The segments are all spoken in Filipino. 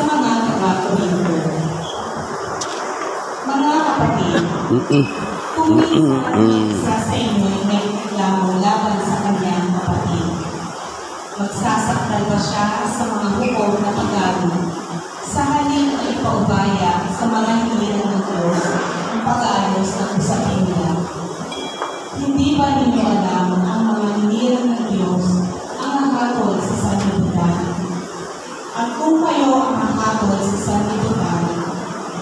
mga taga-Korinto. Mga kapatid, kung minsan isa sa inyo'y may reklamo laban sa kanyang kapatid, magsasakdal ba siya sa mga hukom na pagano? Sa halin ay ipaubaya sa mga hinihiling ng Diyos ang pag-aayos ng usapin nila. Hindi ba ninyo alam ang mga hinihiling ng Diyos ang nahatol sa sanlibutan? At kung kayo ang nahatol sa sanlibutan,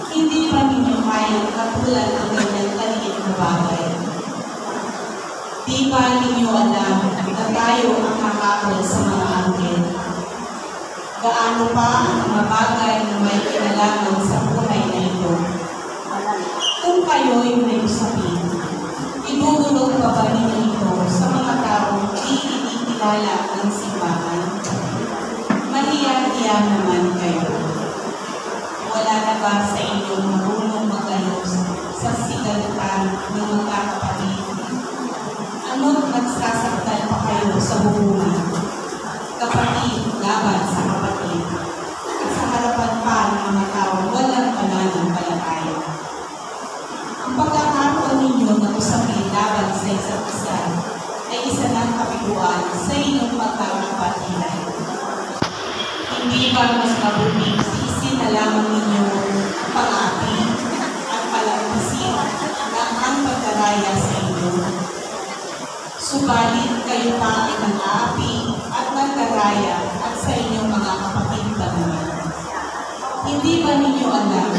hindi ba ninyo kayang katulad ng ganyan kaliit na bagay? Di ba ninyo alam na tayo ang nahatol sa mga anghel? Gaano pa ang mga bagay na may kinalaman sa buhay na ito? Kung kayo'y may usapin, idudulog pa ba ninyo ito sa mga taong di inikilala ng simbahan? Mahiya-hiya naman kayo. Wala na ba sa inyong marunong magalos sa sigalitan ng mga kapatid? Ano't nagsasaktan pa kayo sa hubungan? Kapatid laban sa kapatid, at sa harapan pa ng mga tao walang pananampalataya. Ang pagkakaroon ninyo ng usapin laban sa isa't isa ay isa ng kapiguan sa inyong pagkakapatiran. Hindi ba mas mabuting isinalaman ninyo ang pang-api at palampasin na ang pagkaraya sa inyo? Subalit kayo pa ay nang-aapi at nagkaraya at sa inyong mga kapatid ba naman? Hindi ba ninyo alam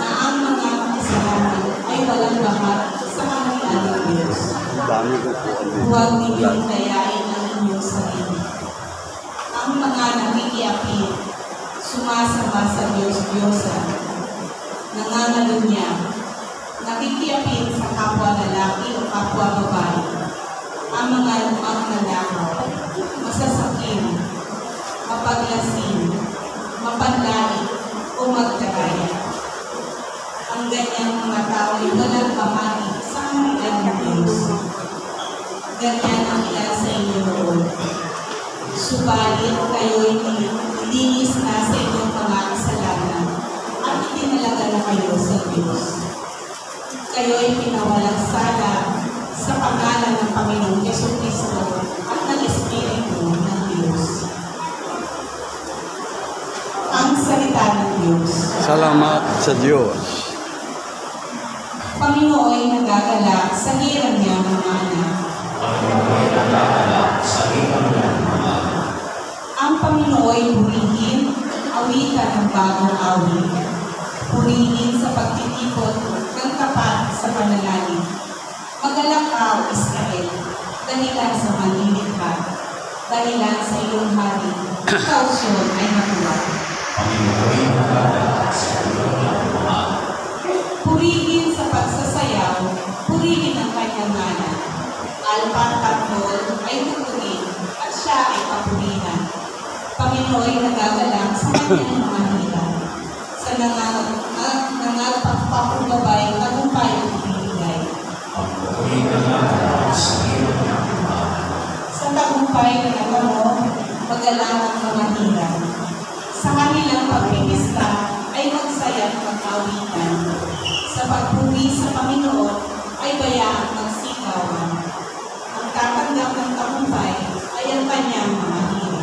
na ang mga kasalanan ay walang bahat sa kaharian ng Diyos? Huwag ninyong dayain ang inyong sarili. Ang mga nakikiapit, sumasama sa Diyos-Diyosan, nangangalunya, nakikiapit sa kapwa lalaki o kapwa babae, ang mga magnanakaw, masasakin, mapaglasin, mapanlait, o magdaraya. Ang ganyang mga tao ay walang pamati sa kaharian ng Diyos. Ganyan ang ilan sa inyo noon. Subalit kayo'y linis na sa inyong mga kasalanan at itinalaga na kayo sa Diyos. Kayo'y pinawalang sala sa pangalan ng Panginoong Jesucristo at ng Espiritu ng Diyos. Ang salita ng Diyos. Salamat sa Diyos. Panginoon ay nagagalak sa hirang niya mga anak. Ang Panginoon ay purihin, awitan ng bagong awit. Purihin sa pagtitipot ng tapat sa panalangin. Magalakaw, Israel, dahilan sa manlilikha, dahilan sa iyong hari, kausyon ay matuwa. Purihin sa pagsasayaw, purihin ang kanyang ngalan. Alpat tatlol ay tuturin at siya ay papurihan. Panginoon ay nagagalak sa kanyang mga hila. Sa nangagpapakubabay, tagumpay ang ibibigay. Sa tagumpay na nagamo, magalang ang mga hila. Sa kanilang pagpipista ay magsayang mag-awitan. Sa pagpuri sa Panginoon ay bayaang magsigawan. Ang tatanggap ng tagumpay ay ang kanyang mga hila.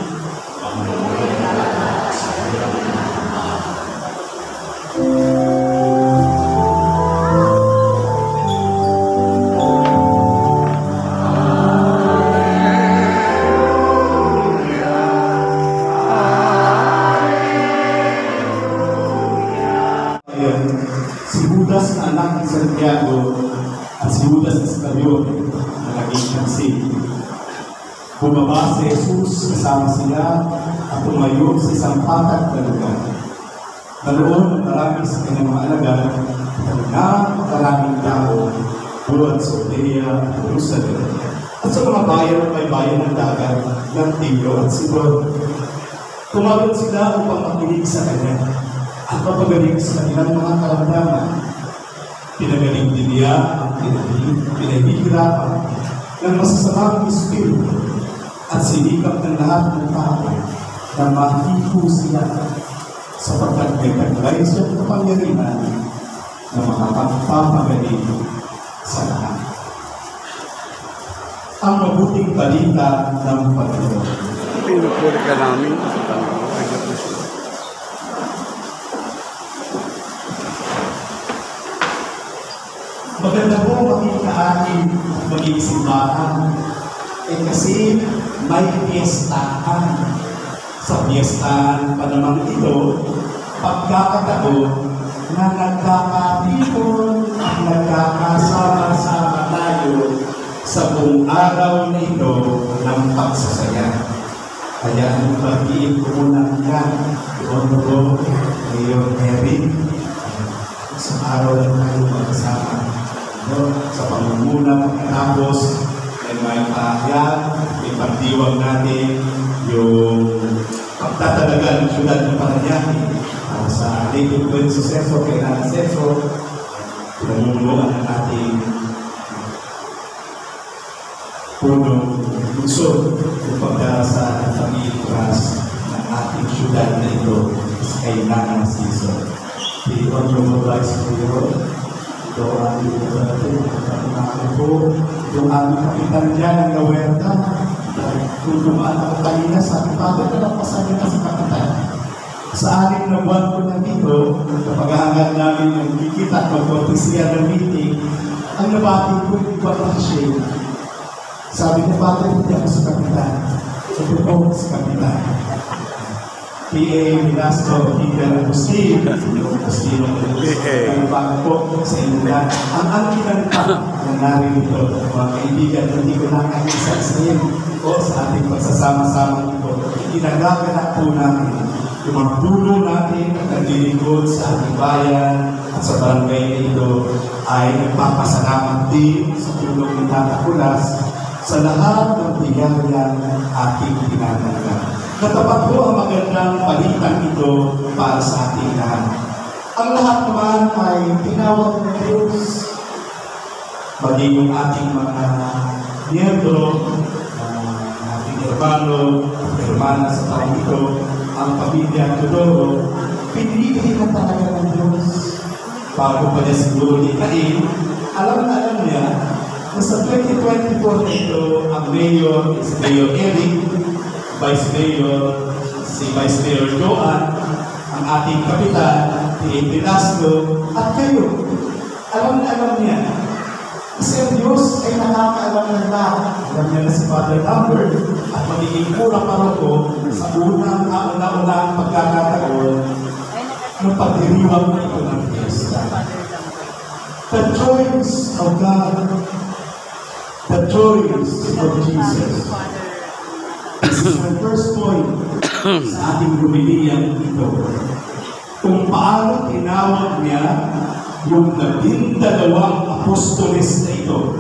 Si Judas na anak ni Santiago at si Judas Iscariot na naging kansi. Bumaba si Jesus kasama sila at tumayo sa isang patat na lugar. Naroon marami sa kanyang mga alagad at napakaraming tao buwan sa Judea at Jerusalem at sa mga bayan at may bayan ng dagat ng Tiro at Sidon. Tumawag sila upang makinig sa kanya at mapagaling sa kanilang mga karamdaman. Pinagaling din niya ang pinahihirapan ng masasamang espiritu at sinikap ng lahat ng tao na mahipo sila. sapagkat may taglay sa kapangyarihan na makapagpapagaling sa lahat. Ang mabuting balita ng Panginoon. Pinupuli ka namin sa tanong. Maganda po makita atin maging simbahan. Kasi may piyestahan. Sa piyestahan pa naman ito, pagkakataon na nagkakapipon at nagkakasama-sama tayo sa buong araw na ito ng pagsasaya. Kaya ang bagiin ko muna yan, Honorable Mayor Eric, sa araw na tayo magsama. Sa pangunguna pagkatapos ay may pahayag, may pagdiwag natin yung pagtatalaga ng syudad ng Parañaque sa ating Buen Suceso, kailangan Seso, pinamumunuan ng ating punong lungsod ng pagdarasa ng pag-iitras ng ating syudad na ito sa kailangan Seso. The Honorable Vice Mayor, ito ang ating kapatid po, yung aming kapitan dyan ng Gawerta. Kung dumaan ako kanina, sabi, Father, nalampasan ka sa kapitan. Sa 6 na buwan ko na dito, kapag hanggang namin ang kikita at magpapisiya ng meeting, ang nabating ko yung pag-share. Sabi niya, Father, hindi ako sa kapitan. Sabi ko, sa kapitan. P.A. Velasco, Peter Agustin, ang bago po sa inyo na. Ang kinanta na narito, mga kaibigan, hindi ko nakakisa sa inyo o sa ating pagsasama-sama ito. Ginagaganap po namin yung mga puno natin at naglilingkod sa ating bayan at sa barangay na ito ay nagpapasalamat din sa tulong ni Tata Kulas sa lahat ng biyayang ating tinatanggap. Natapat po ang magandang balitang ito para sa ating lahat. Ang lahat naman ay tinawag ng Diyos. Maging yung ating mga miyembro, ating hermano at hermana sa taong ito, ang pamilya Tudoro, pinili na talaga ng Diyos. Bago pa niya siguro likain, alam niya na sa 2024 ito, ang mayor is Mayor Eric, Vice Mayor, si Vice Mayor Joan, ang ating kapitan, si Velasco, at kayo. Alam niya. Kasi ang Diyos ay nakakaalam ng lahat. Alam niya na si Father Lambert at magiging kurang paroko sa unang pagkakataon ng pagdiriwang na ito ng fiesta. The choice of God, the choice of Jesus. This is my first point sa ating humiliyang ito. Kung paano tinawag niya yung 12 apostoles na ito,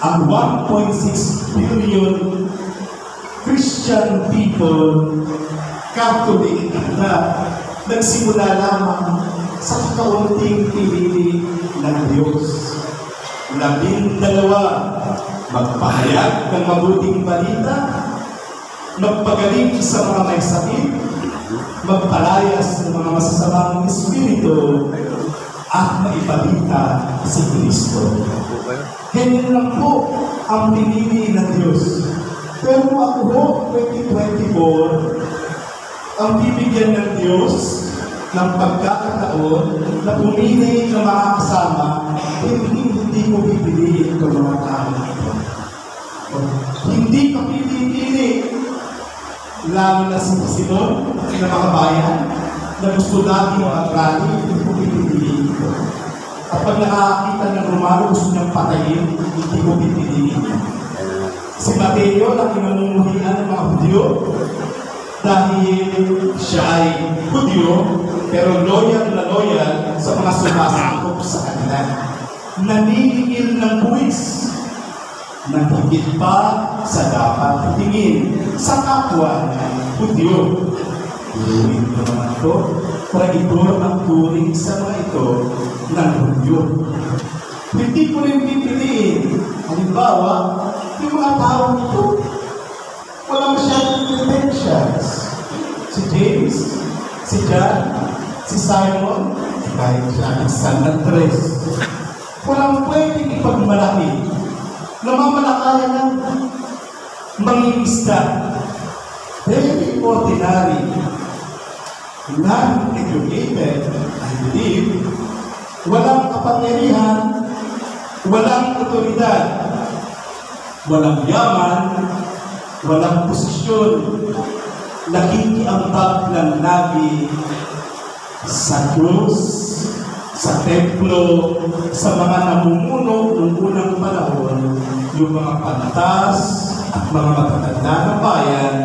ang 1.6 billion Christian people, Catholic na nagsimula lamang sa kaunting pinili ng Diyos. 12 magpahayag ng mabuting balita, magpagaling sa mga may sakit, magpalayas ng mga masasamang espiritu, at maibalita si Kristo. Ganyan lang po ang pinili ng Diyos. Pero ako po, 2024, ang bibigyan ng Diyos ng pagkakataon na pumili ng mga kasama, hindi ko pipiliin itong mga tao ito. Hindi ko pipili, lalo na si Pastor na mga bayan, na gusto natin mag-rally, hindi ko pipiliin ito. At pag nakakita ng Romano, gusto niyang patayin, hindi ko pipiliin ito. Si Mateo na kinamumuhian ng mga Hudyo dahil siya ay Hudyo pero loyal na loyal sa mga sumasakop sa kanila. Naniningil ng buwis na higit pa sa dapat tingin sa kapwa ng Hudyo. Turuin ko naman ito, traitor ang turing sa mga ito ng Hudyo. Hindi ko rin pipiliin. Halimbawa, yung mga tao nito, wala masyadong credentials. Si James, si John, si Simon, kahit siya, San Andres. Walang pwedeng ipagmalaki. Namamalakayan ng mangingisda. Very ordinary. Non-educated, I believe, walang kapangyarihan, walang otoridad, walang yaman, walang posisyon, nakikiambag ng nabi sa Diyos, sa templo, sa mga namumuno ng unang panahon, yung mga pantas at mga matatanda ng bayan,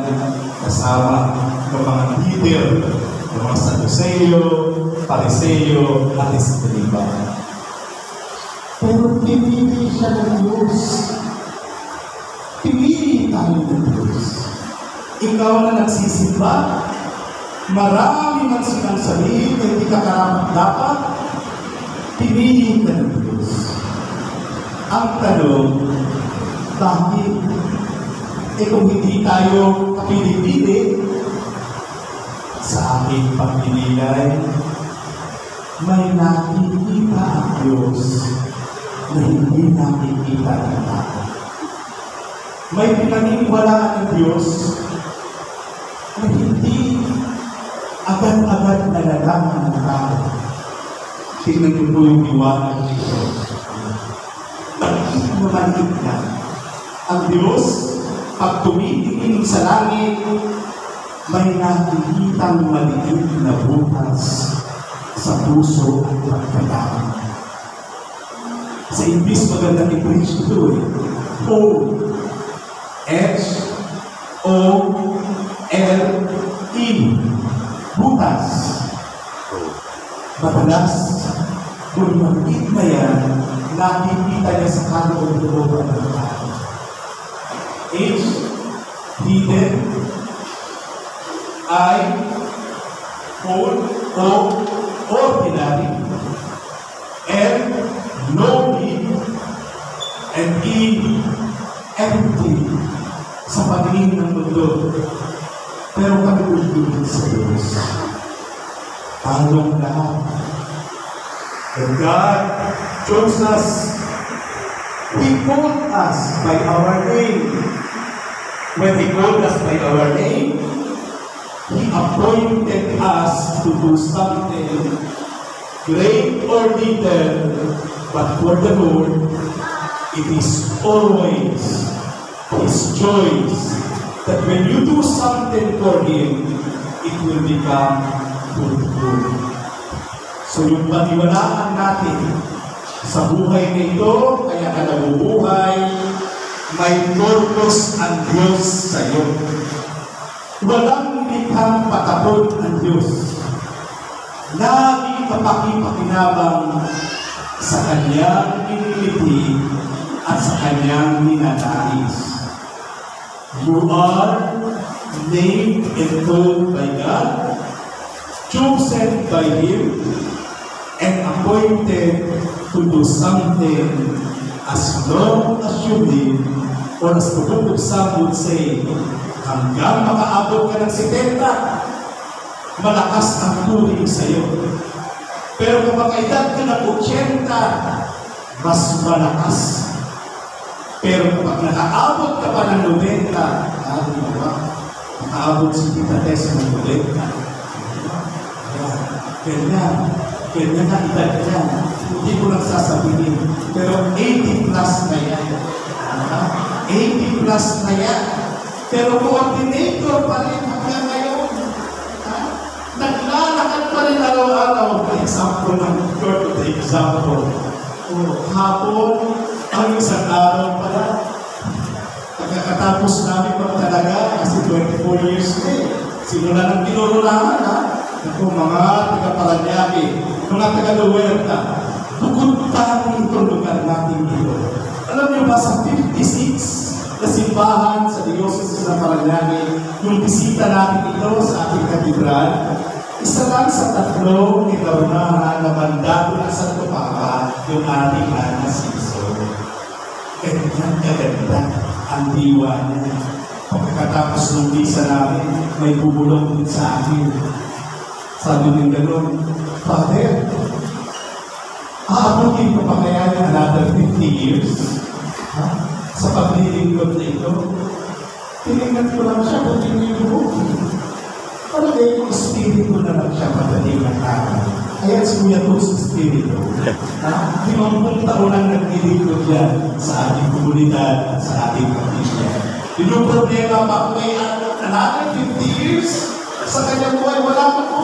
kasama ng mga leader, ng mga Saduseo, Pariseo, at Escriba. Pero pinili siya ng Diyos. Pinili tayo ng Diyos. Ikaw na nagsisimba, marami man silang sabihin na hindi ka karapat-dapat, pinili ka ng Diyos. Ang tanong, bakit? Kung hindi tayo kapili-pili, sa aking pagpinilay, may nakikita ang Diyos na hindi nakikita ng tao. May pinaniniwalaan ng Diyos na hindi agad-agad nalalaman ng tao. Tingnan niyo po yung iwanan ng Diyos. Maliit na. Ang Diyos, pag tumitingin sa langit, may nakikitang maliit na butas sa puso at pagkatao. Sa English, maganda i-preach ito eh. O-H-O-L-E. Butas. Madalas, kung maliit na yan, nakikita niya sa kaloob-looban ng tao. H, hidden. I, whole, O, ordinary. L, lowly. And E, empty. Sa pagingin ng mundo. Pero kami ululun sa Diyos. Talong lahat. And God chose us. He called us by our name. When He called us by our name, He appointed us to do something great or little, but for the Lord, it is always His choice that when you do something for Him, it will become fruitful. So yung paniwalaan natin sa buhay na ito, kaya ka nabubuhay, may purpose ang Diyos sa iyo. Walang likhang patapon ang Diyos. Lagi kapakipakinabang sa Kanyang iniliti at sa Kanyang ninanais. You are named and told by God, chosen by Him, and appointed to do something as long as you live, or as the book of Psalm would say, hanggang makaabot ka ng 70, malakas ang turing sa iyo. Pero kung makaedad ka ng 80, mas malakas. Pero kapag nakaabot ka pa ng 90, nakaabot si Tita Tess ng 90. Ganyan na edad yan. Hindi ko lang sasabihin. Pero 80 plus na yan. 80 plus na yan. Pero coordinator pa rin hanggang ngayon. Naglalakad pa rin araw-araw. Example ng God of the example. Hapon, ang isang araw pala. Pagkakatapos namin magtalaga, kasi 24 years na eh. Simula ng tinurulahan ha. Ako mga taga-Paranaque, mga taga-Luerta, bukod tayo itong lugar natin dito. Alam niyo ba sa 56 na simbahan sa Diocese ng Paranaque, yung bisita natin ito sa ating katedral, isa lang sa tatlong ikaunahan na mandato ng Santo Papa, yung ating Ana Siso. Ganda ang diwa niya. Pagkatapos ng visa namin, may bubulong din sa akin. Sabi niya gano'n, Father, aabutin ko pa kaya ng another 50 years? Ha? Sa paglilingkod na ito? Tinignan ko lang siya, buti niya yung buhok. Talaga yung espiritu na lang siya pagdating ng araw. Kaya si Kuya Tus espiritu. 50 taon ang naglilingkod yan sa ating komunidad at sa ating pamilya. Yung problema pa kung may another 50 years sa kanyang buhay, wala pa po.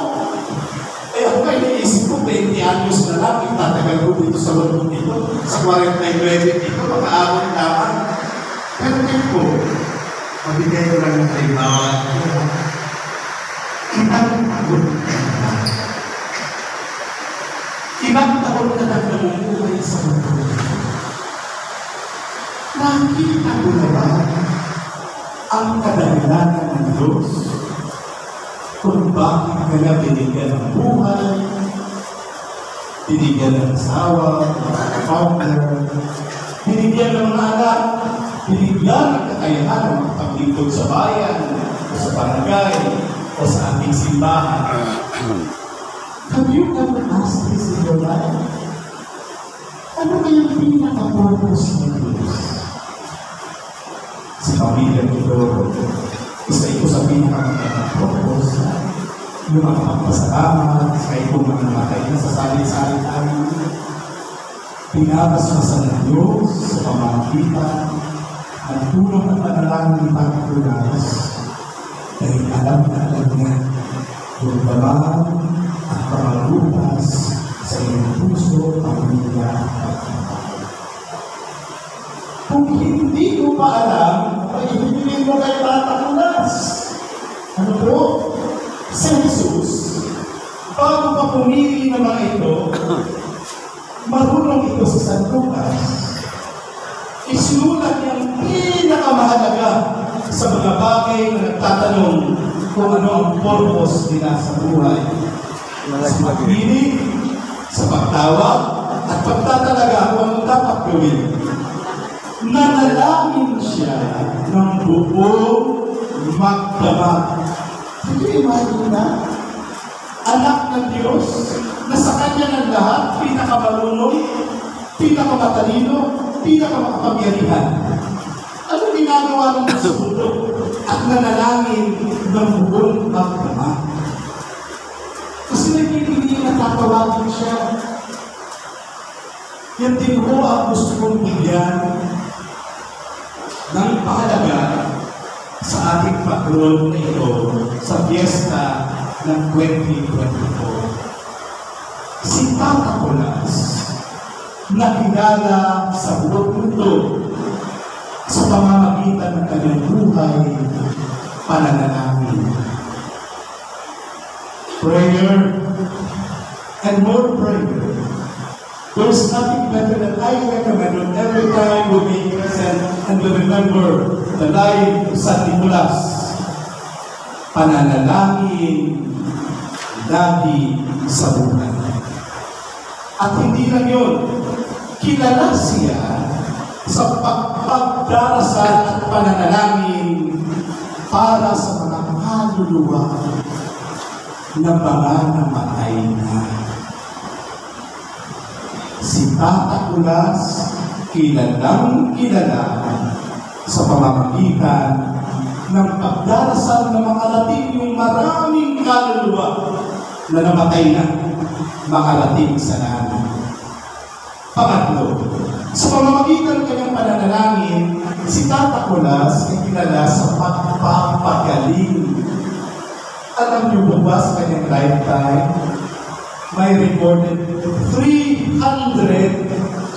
Kaya kung kayo naisip ko, 20 anyos na lang, itatagal ko dito sa loob dito, sa 49 dito, makaabot naman. Pero po, mabigay ko lang ng kaibawan. Ibang taon na lang namumuhay sa mundo. Nakita ko na ba ang kadahilanan ng Diyos kung bakit ka na binigyan ng buhay, binigyan ng asawa, ng partner, binigyan ng mga anak, binigyan ng kakayahan ng mga paglingkod sa bayan, o sa barangay, o sa ating simbahan. Have you ever asked this in your life? Ano kayang pinaka-purpose ng Diyos? Sa pamilya nito, isa ito sa pinaka-purpose, yung mga pagpasalamat, sa itong mga namatay na sa salit-salit tayo, pinapasmasan ng Diyos sa pamamagitan ng tulong at panalangin ng pagkulas dahil alam niya yung babahan at pamalutas sa iyong puso, pamilya at pagkakas. Kung hindi ko pa alam, pag-ibigin mo kayo tatakulas. Ano po? Si Jesus, bago pa pumili ng mga ito, marunong ito sa San Lucas. Isinulat niyang pinakamahalaga sa mga bagay na nagtatanong kung ano ang purpose nila sa buhay. Sa pagpili, sa pagtawag, at pagtatalaga kung ano dapat gawin. Nanalangin siya ng buong magdamag. Hindi imagine na? Anak ng Diyos, na sa Kanya ng lahat, pinakamarunong, pinakamatalino, pinakamakapangyarihan. Ano ginagawa ng mundo? At nanalangin ng buong magdamag. Kasi nagpipili na tatawagin siya. Yan din ko ang gusto kong bigyan ng pahalaga sa ating patrol na ito sa fiesta ng 2024. Si Tata Colas, nakilala sa buong mundo sa pamamagitan ng kanyang buhay, pananalangin. Prayer and more prayer. There's nothing better than I recommend when every time we be present and we remember the life of San Nicolas. Pananalangin lagi sa buhay. At hindi lang yun, kilala siya sa pagdarasal at pananalangin para sa mga kaluluwa na mga namatay na. Si Tata Colas, kilalang kilala sa pamamagitan ng pagdarasal ng mga lating yung maraming kaluluwa na namatay na makarating sa namin. Pangatlo, sa pamamagitan ng kanyang pananalangin, si Tata Colas ay kilala sa pagpapagaling. Alam niyo po ba sa kanyang lifetime, may recorded 300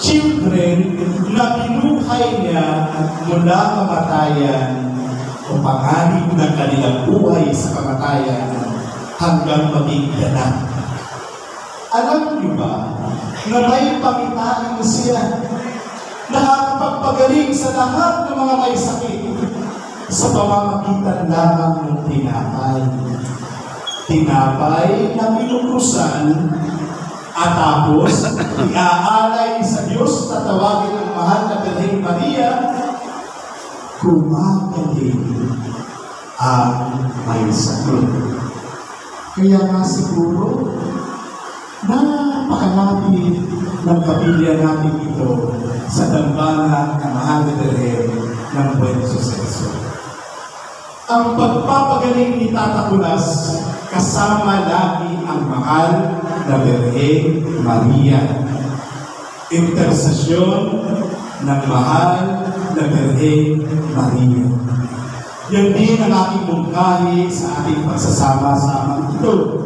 children na binuhay niya mula kamatayan o panganib ng kanilang buhay sa kamatayan hanggang maging ganap. Alam niyo ba na may pangitain siya nakakapagpagaling sa lahat ng mga may sakit sa pamamagitan lamang ng tinapay. Tinapay na pinukrusan at tapos iaalay sa Diyos, tatawagin ang mahal na Birheng Maria, kumagaling ang may sakit. Kaya nga siguro, napakalapit ng kapilya natin ito sa dambana ng mahal na Birhen ng Buen Suceso. Ang pagpapagaling ni Tata Kulas kasama lagi ang mahal na Birhen Maria. Intersesyon ng mahal na Birhen Maria. Yan din ang aking mungkahi sa ating pagsasama-sama ito.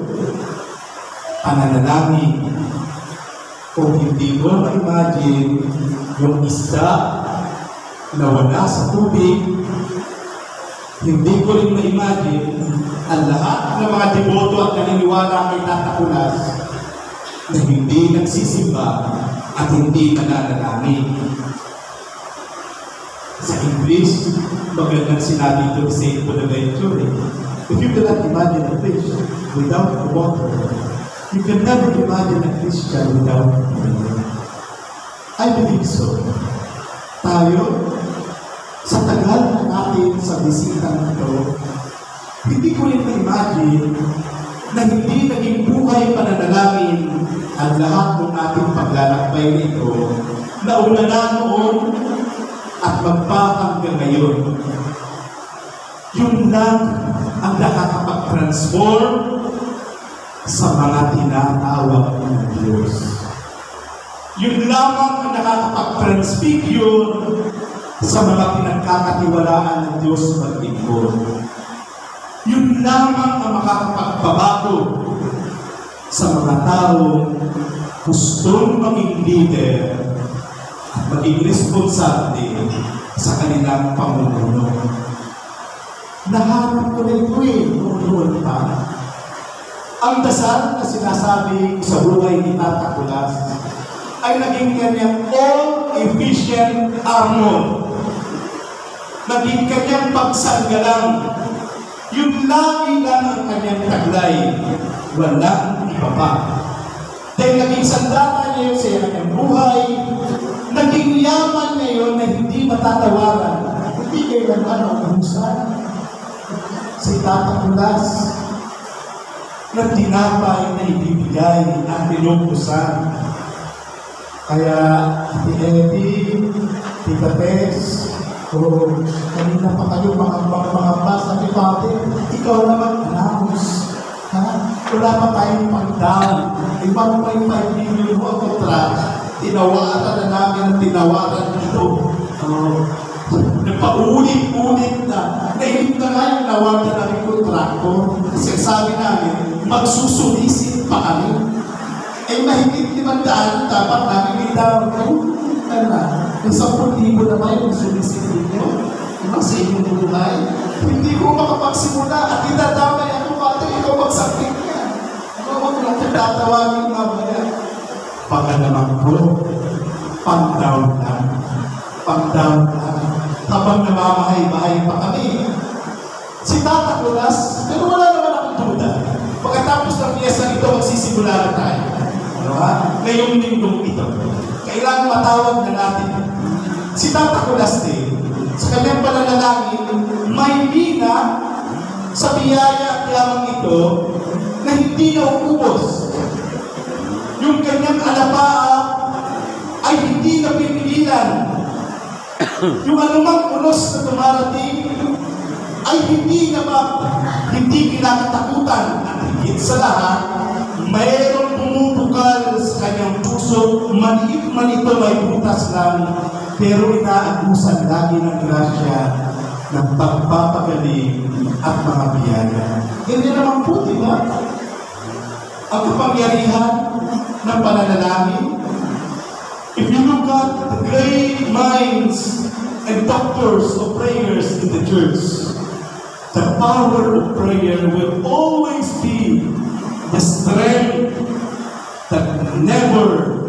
Pananalangin. Kung hindi ko ma-imagine yung isda na wala sa tubig, hindi ko rin ma-imagine ang lahat ng mga deboto at naniniwala kay Tata Kulas na hindi nagsisimba at hindi nananalangin. Sa English, magandang sinabi ito sa Saint Bonaventure. If you cannot imagine a fish without water, you can never imagine a Christian without prayer. I believe so. Tayo, sa tagal na natin sa bisitang ito, hindi ko rin ma-imagine na hindi naging buhay pananalangin ang lahat ng ating paglalakbay nito na una na noon at magpahanggang ngayon. Yun lang ang nakakapag-transform sa mga tinatawag ng Diyos. Yun lamang ang nakakapag-transfigure sa mga pinagkakatiwalaan ng Diyos maglingkod. Yun lamang ang makakapagbabago sa mga taong gustong maging leader at maging responsable sa kanilang pamumuno. Nahanap ko na ito noon pa. Ang dasal na sinasabi sa buhay ni Tata Kulas ay naging kanyang all-efficient armor. Naging kanyang pagsanggalang. Yun lagi lang ang kanyang taglay. Walang iba pa. Dahil naging sandata niya yun sa kanyang buhay, naging yaman niya yun na hindi matatawaran. Hindi kailangan ang husay. Si Tata Kulas na tinapay na ibibigay ang pinupusan. Kaya, Ate Eddie, Tita Tess, kanina pa kayo mga basa ni Father, ikaw naman announce. Wala pa tayong pag-down. Ibang pa yung 5 million mo ang kontrata. Tinawaran na namin ang tinawaran dito. Nagpaulit-ulit na. Nainip na nga yung nawaran na namin kontrakto. Kasi sabi namin, magsusulisit pa kami. Eh, mahigit 500, dapat namin down. Yung 10,000 na ba yung sulisit ninyo? Diba sa inyong buhay? Hindi ko makapagsimula at itadamay ako, Father, ikaw magsakit niya. Huwag lang tatawagin mamaya. Baka naman ko, pang-down lang. Pang-down lang. Habang namamahay-bahay pa kami. Si Tata Kulas, pero wala naman akong duda. Pagkatapos ng piyesa ito, magsisimula na tayo. Ano ha? Ngayong linggong ito. Kailangan matawag na natin. Si Tata Kulas din, sa kanyang pananalangin, may bina sa biyaya at lamang ito na hindi na uubos. Yung kanyang alapaa ay hindi na pinigilan. Yung anumang unos na dumarating ay hindi kinakatakutan. At higit sa lahat, mayroong pumupukal sa kanyang puso, maliit man ito may butas lang, pero inaabusan lagi ng grasya ng pagpapagaling at mga biyaya. Ganyan naman po, di ba? Ang kapangyarihan ng pananalangin. If you look at the great minds and doctors of prayers in the church, the power of prayer will always be the strength that never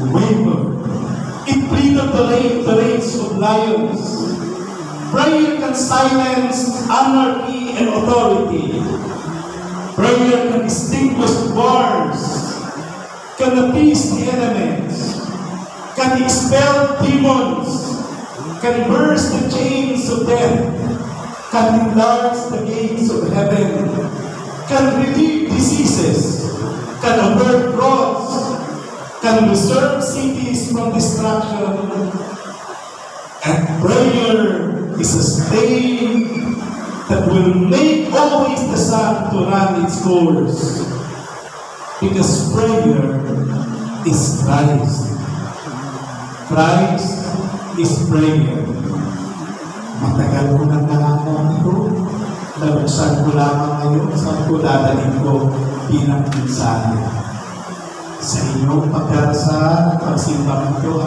waver. It freedom the race of lions. Prayer can silence anarchy and authority. Prayer can extinguish wars, can appease the elements, can expel demons, can burst the chains of death, can enlarge the gates of heaven, can relieve diseases, can avert wrongs, can preserve cities from destruction. And prayer is a stain that will make always the sun to run its course. Because prayer is Christ. Christ is prayer. Matagal ko nang nalaman ito. Nabuksan ko lamang ngayon. Saan ko dadalhin ko bilang pinsala. Sa inyong pagdarasal, pagsimbang ito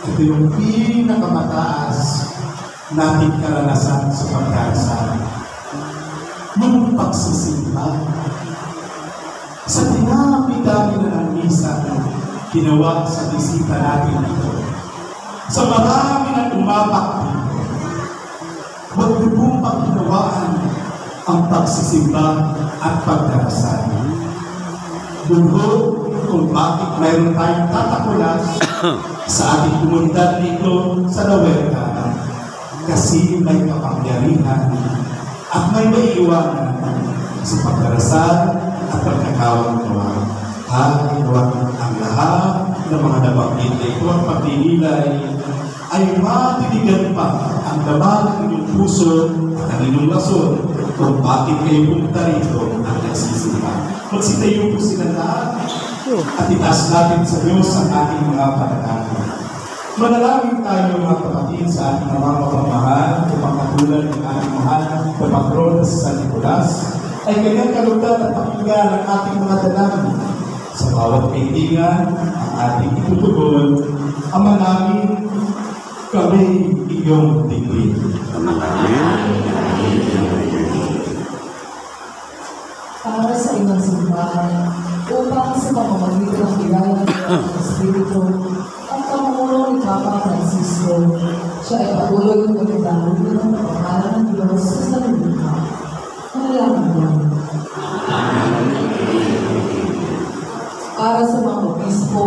ito yung pinakamataas nating karanasan sa pagdarasal. Yung pagsisimba. Sa dinami-dami na ng misa ginawa sa bisita natin ito. Sa marami na umapak dito, huwag niyo pong pagginawaan ang pagsisimba at pagdarasal. Dugo kung bakit mayroon tayong tatakulas sa ating komunidad dito sa La Huerta. Kasi may kapangyarihan at may maiiwanan sa pagdarasal at pagkakawang-gawa. Ang lahat ng mga nabanggit na ito at pagdinilay ay matiligan pa ang laman ng inyong puso at ang inyong lason kung bakit kayo pumunta rito at nagsisimba. Magsitayo po sila lahat at itaas natin sa Diyos ang ating mga panalangin. Manalangin tayo mga kapatid sa ating mga mapagmahal upang katulad ng ating mahal na patron na si San Nicolas ay kanyang kalugdan at pakinggan ang ating mga dalangin. Sa bawat kaibigan, ang ating itutugon, Ama namin, kami iyong tingin. Para sa inyong simbahan, upang sa pamamagitan ng biyaya ng Espiritu, ang pamumuno ni Papa Francisco, siya ay patuloy ng pagkakaroon ng pagkakaroon ng Diyos sa sanlibutan. Manalangin lang. Para sa mga obispo,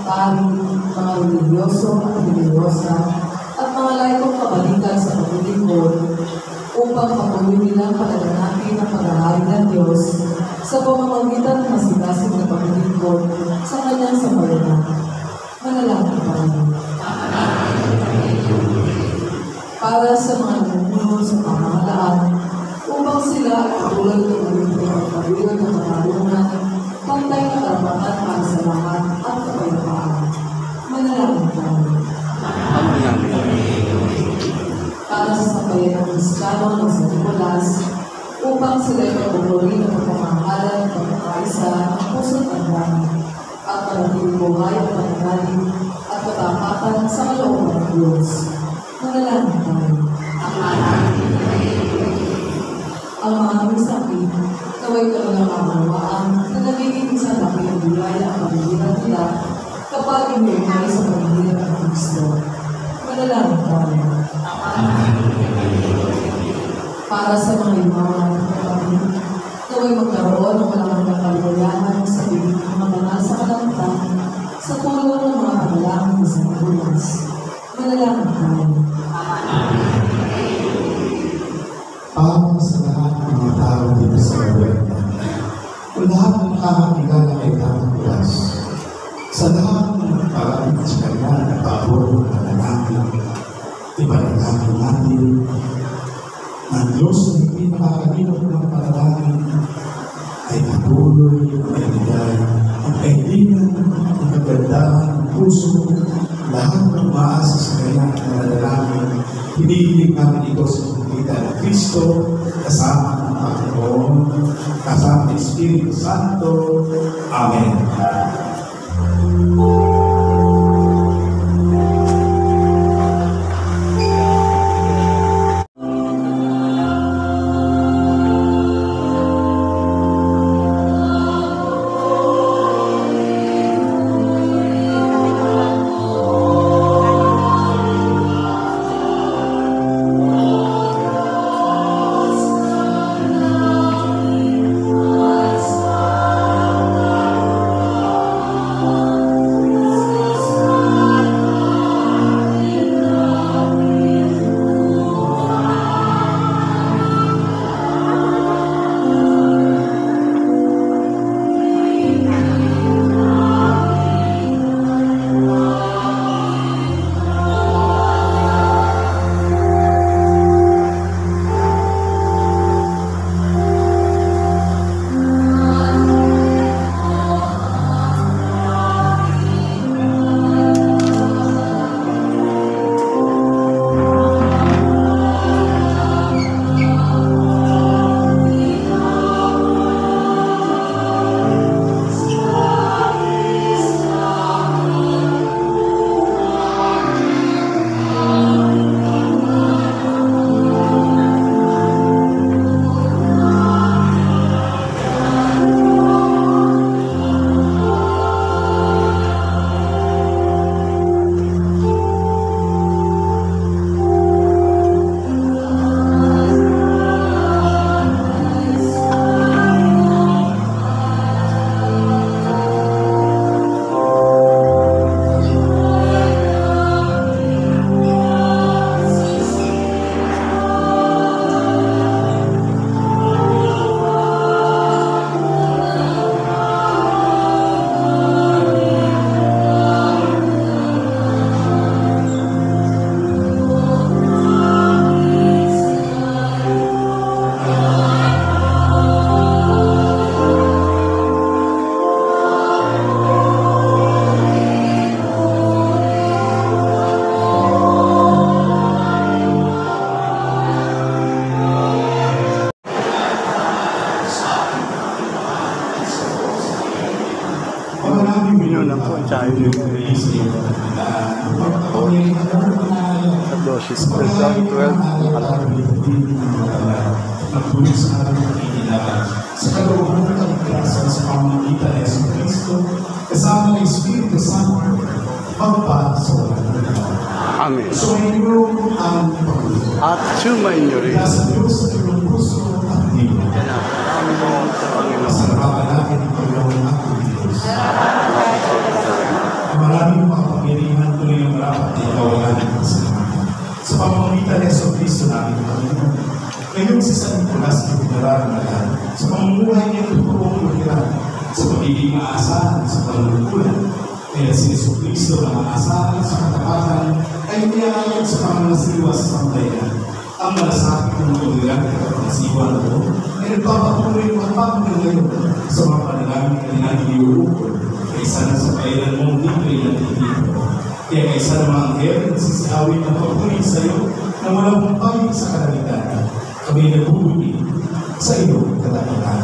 tari, mga religyoso at religyosa, at mga laikong kabalikan sa paglilingkod, upang patuloy nilang pagdanatin ang paghahari ng Diyos sa pamamagitan ng masigasig na paglilingkod sa kanyang sambayanan. Manalangin tayo. Para sa mga namumuno sa pamahalaan, upang sila ay patuloy ng pagpapaliwan ng katarungan, pantay na karapatan para sa lahat at kapayapaan. Manalangin tayo. Para sa sambayan ng Kristiyano ng San Nicolas, upang sila ay patuloy ng pagpamahalan ng pagkakaisa ng puso't damdamin at panatiling buhay at pananalig at katapatan sa kalooban ng Diyos. Manalangin tayo. Ang mga misakit, naway kanilang kamalawaan na nagiging isang laki ng biyaya ang pamilihan nila kapag inilay sa pamilihan ng Kristo. Manalangin tayo. Para sa mga imawan at kapatid, naway magkaroon ng walang kaligayahan sa pagmamahal sa kalangitan sa tulong ng mga panalangin sa Nicolas. Manalangin tayo. Para sa lahat ng mga tao dito sa La Huerta, o lahat ng nakakakilala kay Tata Nicolas, sa lahat ng nagparaan sa kanya na pabor ng panalangin, ipanalangin natin ang Diyos na hindi nakakaginot ng panalangin ay patuloy na ibigay ang kaibigan, ang kagandahan, ang puso, lahat ng maasa sa kanya at panalangin. Hinihiling namin ito sa pagkakita ng Kristo, kasama ng Panginoon, kasama ng Espiritu Santo. Amen. namin Yun ang po, tayo yung sa dosis per down, 12. Nagbulit sa ating pagkikilala sa kalooban ng kaligtasan sa pamamagitan ni Yesu Cristo kasama ng Espiritu Santo magpa sa walang hanggan. Amen. So inyo ang Panginoon. At sumainyo rin. Nasa Diyos sa iyong puso at dito. Panginoon sa Panginoon. Masarapan natin ang Panginoon at Diyos. Maraming makapangyarihan tuloy ang marapat na ikawalan ng pasalamatan. Sa pamamagitan ni Yesu Cristo namin Panginoon. Ngayong si San Nicolas na pinararan na lahat, sa pamumuhay niya ng totoong makiran, sa pagiging maasahan sa panunungkulan, kaya si Yesu Cristo na maasahan sa katapatan ay niyayaw sa pangangasiwa sa sambayan. Ang malasakit ng tuliran at kapasiwan mo ay nagpapatuloy ang pagpapagaling sa mga panalangin na nilaniuukol kaysa na sa kailan mong libre na titito. Kaya kaysa namang anghel nagsisiawit ng pagpunin sa iyo na walang pumpay sa kalamitan. Kami nagbubuli sa iyong katakitan.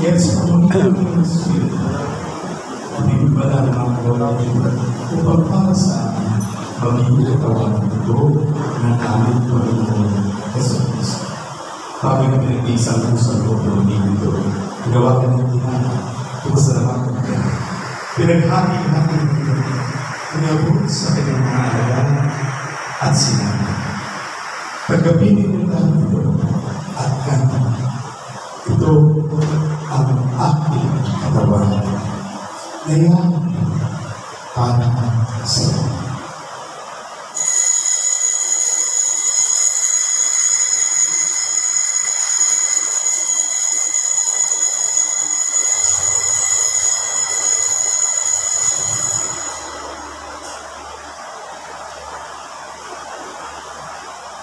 Kaya sa pamamagitan ng Espiritu, pinibala ng mga kawalan upang para sa amin magiging katawan ng ito ng aming Panginoon Yesu Cristo. Habang na pinag-iisang pusang loob ng ito, gawa ka ng tinana, pumasalamat ka. Pinaghati-hati ng ito, pinabot sa kanyang mga alagaan at sinabi, pagkapinin nila ito at kanta. Ito ang aking katawan. Ngayon, para sa iyo.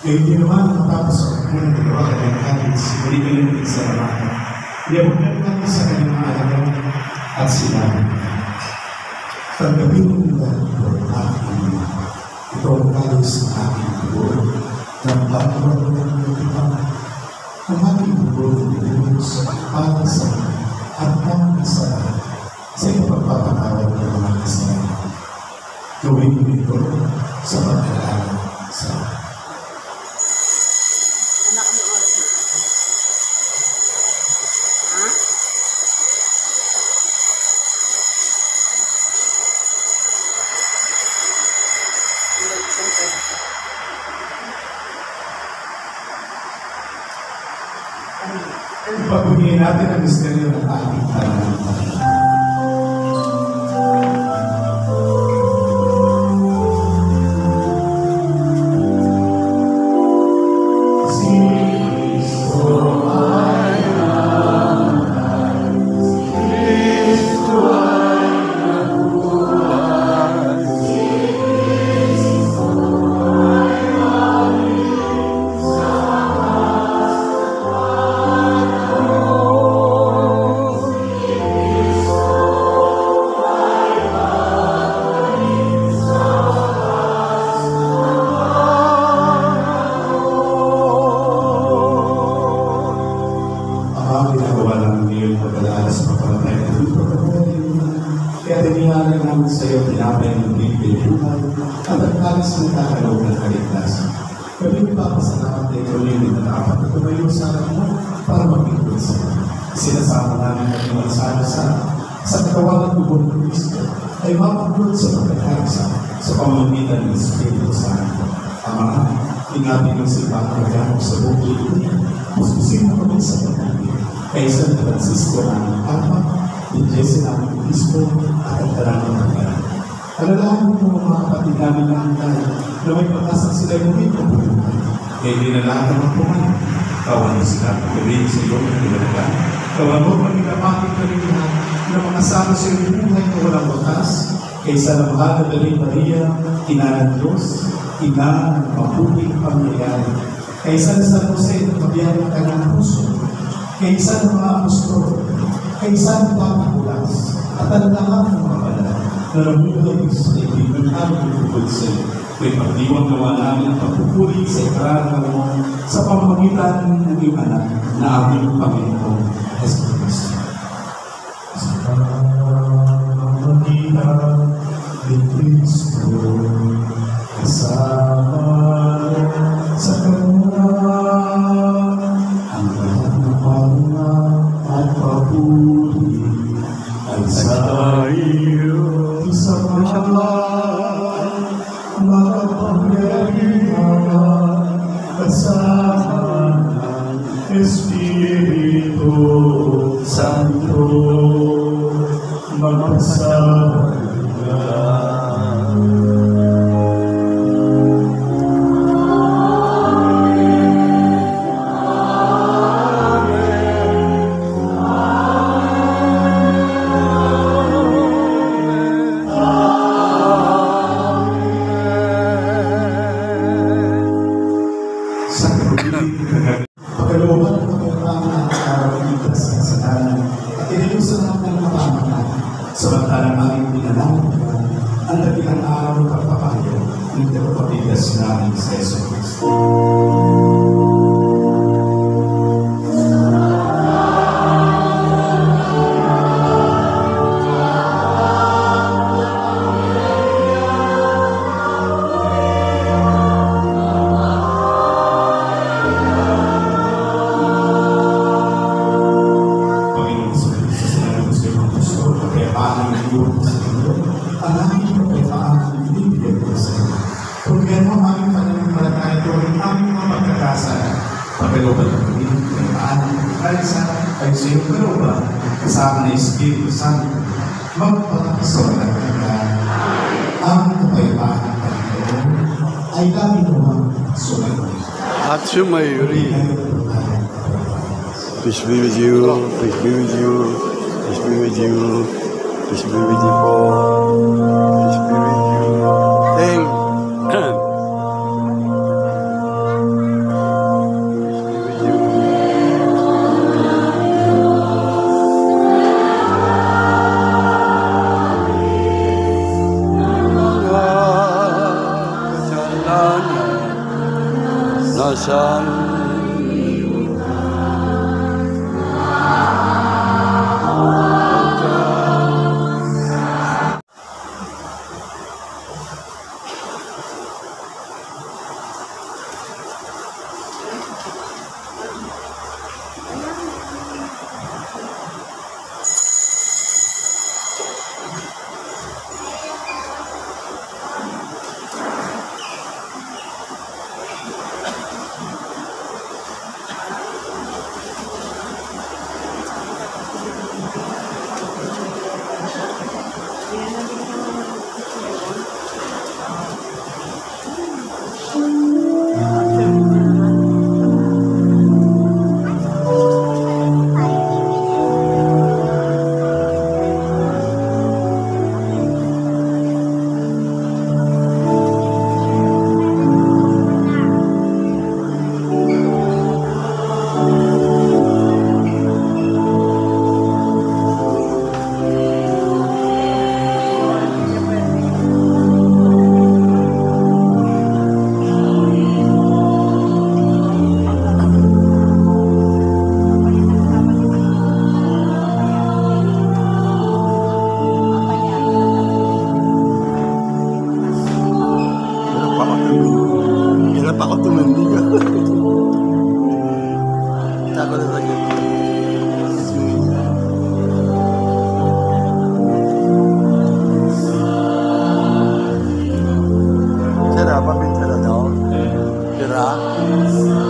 Hindi naman matapos ang unang dalawa kanyang hadis, muli kanyang igsalamat. Iabugnan natin sa kanyang mga alagang at sinabi, pagkabing nila ito ang aking ito ang kalis ng aking dugo, ng pagkabang ng ipang ang aking dugo ng Diyos para sa at ang kasalanan sa ipagpapatawad ng mga kasalanan. Gawin mo ito sa pagkakala sa Ipagpunihin natin ang misteryo ng ating pananampalataya. Kaya tinihalan namin sa iyo tinapay ng bibig at ang kalis ng takalog ng kaligtasan. Kami ipapasalamat na ikaw niyo na dapat na tumayo sa akin mo para maglingkod sa iyo. Sinasama namin ang mga sa katawan ng dugo ng Kristo ay mapagod sa pagkakarisa sa pamamagitan ng Espiritu Santo. Ama, ingapin ng simbang kagano sa buhay ito. Pususin mo kami sa pag-ibig. Kay San Francisco ng Papa, ni Jesse namin Cristo at ang talang ng pagkaran. Alalahanin mo mga kapatid namin ng hanggang na may pag-asang sila'y muli pagpupunan. Kaya dinalahan mo po man. Kawan mo sila, pagkabihin sa iyo na dinalahan. Kawan mo pag-inapakit ka rin lahat na makasama sa iyong buhay na walang wakas. Kaysa na mahal na Daling Maria, ina ng Diyos, ina ng mabuting pangyayari. Kaysa na San Jose na mabiyang ng kanyang puso. Kaysa ng mga apostol. Kaysa ng Papa Nicolas. At ang lahat ng mga banal na nabuhay sa ibig ng aming bukod sa iyo. May pagdiwang nawa namin ang pagpupuli sa ikarang mo sa pamamagitan ng iyong anak na aming Panginoon Jesus Cristo. Sa pamamagitan ni Cristo, kasama sa Kanya, ang lahat ng panguna at papuri ay sa iyo. Sa makapangyarihan kasama ng Espiritu Santo pagkalooban ng pagkakaroon ng araw ng ligtas ng kasalanan at inilusan ng mga pamahalaan. Samantalang aming pinanahon ang dakilang araw ng pagpapayo ng tagapagligtas namin sa Jesus Cristo. Ang aming pagkakaalam ng Biblia ko sa iyo. Kung meron ang aming pananampalataya ito, ang aming mga pagkakasala, pagkalooban ng Panginoon, pagkakaalam ng pagkakaisa, ay sa iyong kalooban, kasama na Espiritu Santo, magpapakasal ng kanyang ang kapayapaan ng Panginoon ay lagi naman sumayon. At sumayuri. Peace be with you. Peace be with you. Peace be with you. Peace be with you po. Peace be with you. Thank. Peace be with you. Kasalanan nasaan hirap ako tumandig. Tako na sa ganyan. Sira, papin sila daw. Sira.